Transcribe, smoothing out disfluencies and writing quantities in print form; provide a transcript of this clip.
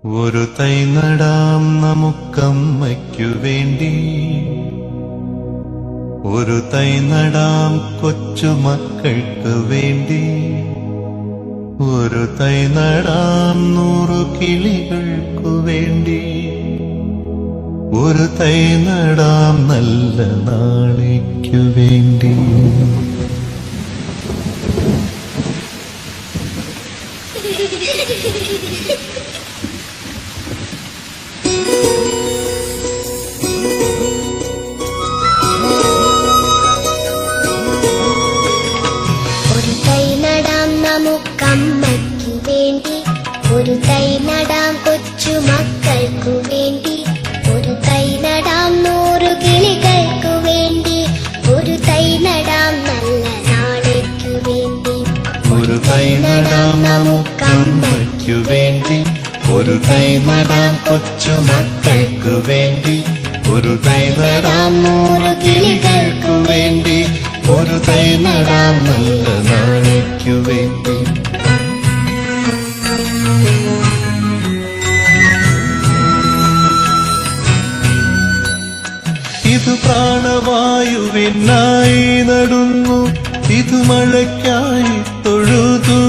ഒരു തൈ നടാം നമുക്കമ്മയ്ക്കു വേണ്ടി, ഒരു തൈ നടാം കൊച്ചുമക്കൾക്ക് വേണ്ടി, ഒരു തൈ നടാം 100 കിളികൾക്കു വേണ്ടി, ഒരു തൈ നടാം നല്ല നാളേക്കു വേണ്ടി. ഒരു തൈ നടാം നമുക്കമ്മയ്ക്കു വേണ്ടി, ഒരു തൈ നടാം കൊച്ചുമക്കൾക്കു വേണ്ടി, ഒരു തൈ നടാം 100 കിളികൾക്കു വേണ്ടി, ഒരു തൈ നടാം നല്ല നാളേക്കു വേണ്ടി. ഒരു തൈ നടാം നമുക്കമ്മയ്ക്കു വേണ്ടി, ഒരു തൈ നടാം കൊച്ചുമക്കൾക്കു വേണ്ടി, ഒരു തൈ നടാം 100 കിളികൾക്കു വേണ്ടി, ഒരു തൈ നടാം നല്ല നാളേക്കു വേണ്ടി. ഇത് പ്രാണവായുവിനായി നടുന്നു, ഇത് മഴയ്ക്കായി തൊഴുതു